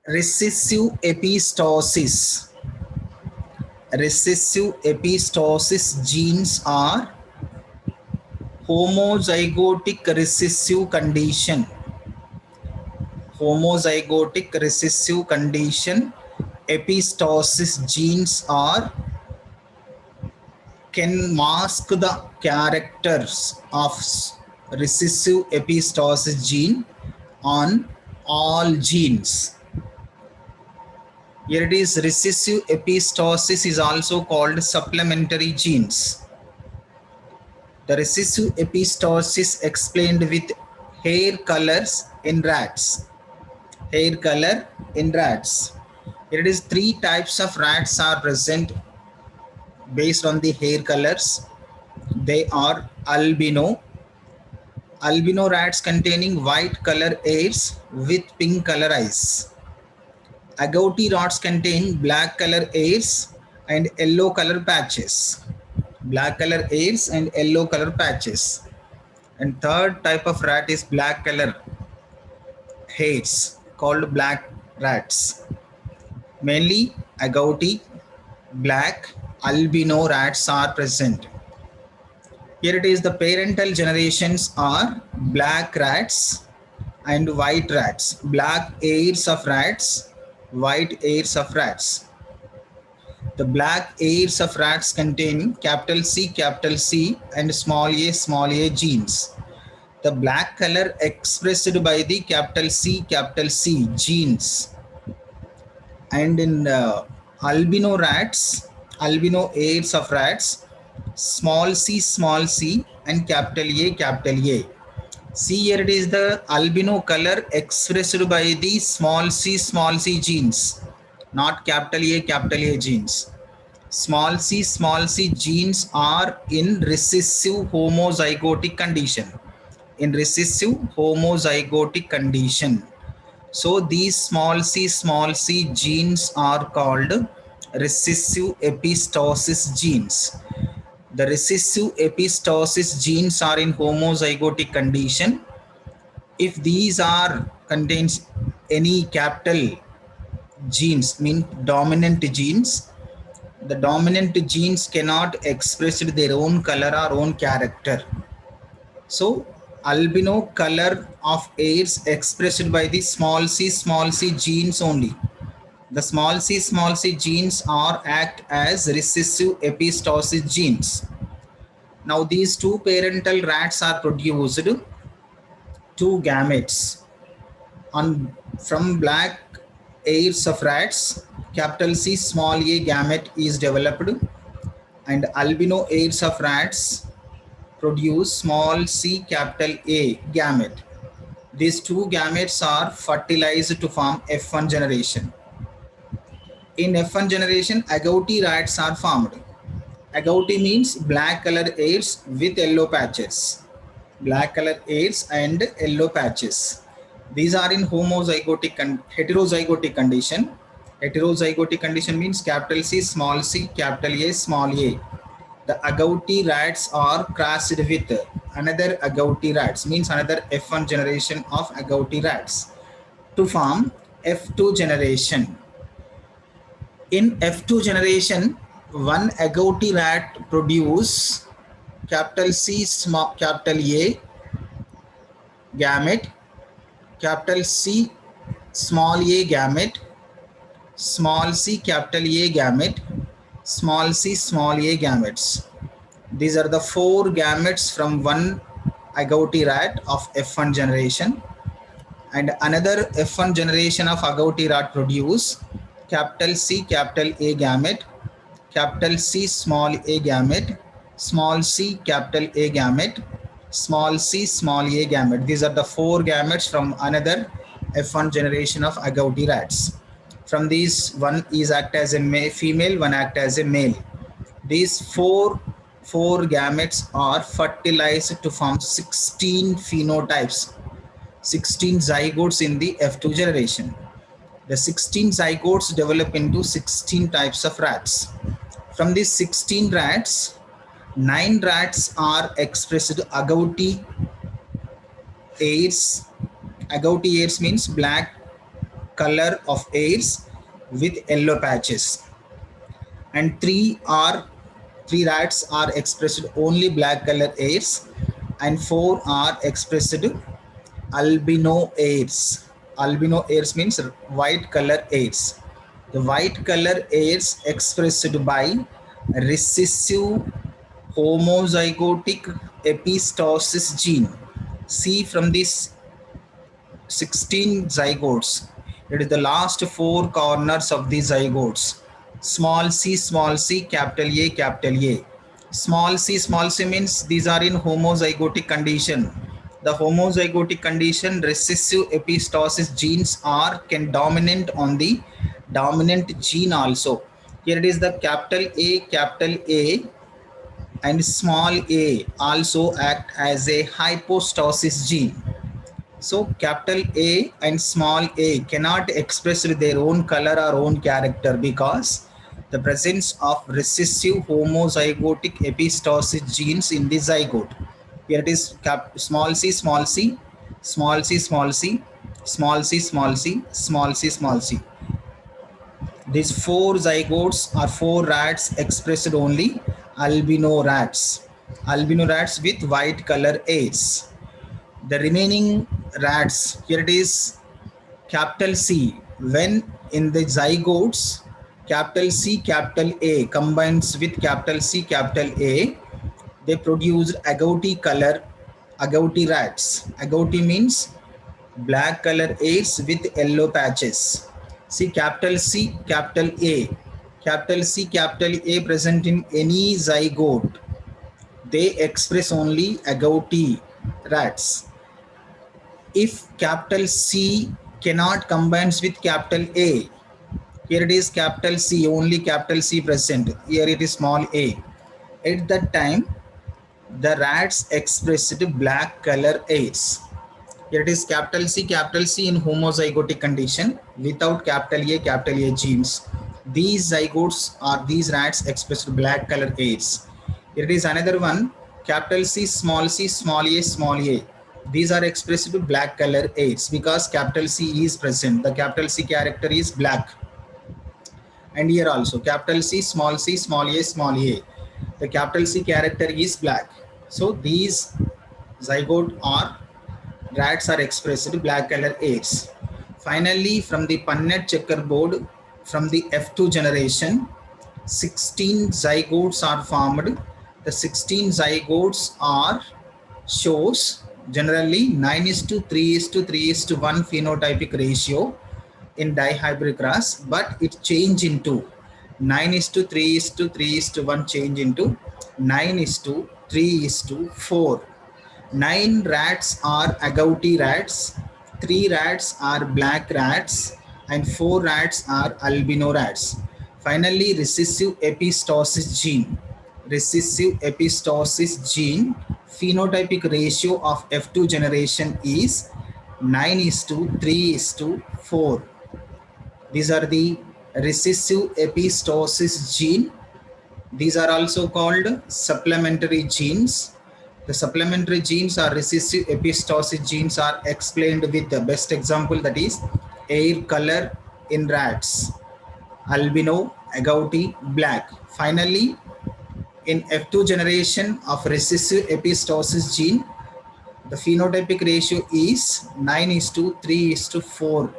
Recessive epistosis. Recessive epistosis genes are homozygotic recessive condition. Homozygotic recessive condition. Epistosis genes are can mask the characters of recessive epistosis gene on all genes. Here it is, recessive epistosis is also called supplementary genes. The recessive epistosis explained with hair colors in rats. Hair color in rats. Here it is, three types of rats are present based on the hair colors. They are albino. Albino rats containing white color hairs with pink color eyes. Agouti rats contain black color hairs and yellow color patches. Black color hairs and yellow color patches. And third type of rat is black color hairs called black rats. Mainly agouti, black, albino rats are present. Here it is, the parental generations are black rats and white rats. Black hairs of rats, white hairs of rats. The black hairs of rats contain capital C and small a genes. The black color expressed by the capital C genes. And in albino rats, albino hairs of rats, small c and capital A. See, here it is, the albino color expressed by the small c genes, not capital A genes. Small c genes are in recessive homozygotic condition. In recessive homozygotic condition. So these small c genes are called recessive epistosis genes. The recessive epistosis genes are in homozygotic condition. If these are contains any capital genes, mean dominant genes, the dominant genes cannot express their own color or own character. So albino color of hairs expressed by the small c genes only. The small c genes are act as recessive epistosis genes. Now these two parental rats are produced two gametes on from black hairs of rats. Capital C small a gamete is developed, and albino hairs of rats produce small c capital A gamete. These two gametes are fertilized to form F1 generation. In F1 generation, agouti rats are formed. Agouti means black color hairs with yellow patches. Black color hairs and yellow patches. These are in homozygotic and heterozygotic condition. Heterozygotic condition means capital C, capital A, small a. The agouti rats are crossed with another agouti rats, means another F1 generation of agouti rats to form F2 generation. In F2 generation, one agouti rat produce capital C small capital A gamete, capital C small a gamete, small c capital A gamete, small c small a gametes. These are the four gametes from one agouti rat of F1 generation. And another F1 generation of agouti rat produce capital C capital A gamete, capital C small a gamete, small c capital A gamete, small c small a gamete. These are the four gametes from another F1 generation of agouti rats. From these, one is act as a female, one act as a male. These four gametes are fertilized to form 16 phenotypes, 16 zygotes in the F2 generation. The 16 zygotes develop into 16 types of rats. From these 16 rats, 9 rats are expressed agouti hairs. Agouti hairs means black color of hairs with yellow patches, and three rats are expressed only black color hairs, and four are expressed albino hairs. Albino hairs means white color hairs. The white color hairs expressed by recessive homozygotic epistosis gene. See from this 16 zygotes, it is the last four corners of the zygotes. Small c, capital A, capital A. Small c means these are in homozygotic condition. The homozygotic condition, recessive epistosis genes are can dominant on the dominant gene also. Here it is the capital A and small a also act as a hypostasis gene. So capital A and small a cannot express their own color or own character because the presence of recessive homozygotic epistosis genes in the zygote. Here it is small c, small c, small c, small c, small c, small c, small c, small c. These four zygotes are four rats expressed only albino rats. Albino rats with white color hairs. The remaining rats, here it is capital C. When in the zygotes, capital C, capital A combines with capital C, capital A, they produce agouti color, agouti rats. Agouti means black color hairs with yellow patches. See capital C, capital A. Capital C, capital A present in any zygote. They express only agouti rats. If capital C cannot combines with capital A, here it is capital C, only capital C present. Here it is small a. At that time, the rats expressed black color hairs. Here it is capital C in homozygotic condition without capital A genes. These zygotes or these rats expressed black color hairs. Here it is another one, capital C, small a, small a. These are expressed with black color hairs because capital C is present. The capital C character is black. And here also capital C, small a, small a. The capital C character is black. So these zygote or rats are expressed black color hairs. Finally, from the Punnett checkerboard, from the F2 generation, 16 zygotes are formed. The 16 zygotes are shows generally 9:3:3:1 phenotypic ratio in dihybrid cross, but it change into 9:3:3:1 change into 9:3:4. 9 rats are agouti rats, 3 rats are black rats, and 4 rats are albino rats. Finally, recessive epistosis gene. Recessive epistosis gene phenotypic ratio of F2 generation is 9:3:4. These are the recessive epistosis gene. These are also called supplementary genes. The supplementary genes or recessive epistosis genes are explained with the best example, that is hair color in rats, albino, agouti, black. Finally, in F2 generation of recessive epistosis gene, the phenotypic ratio is 9:3:4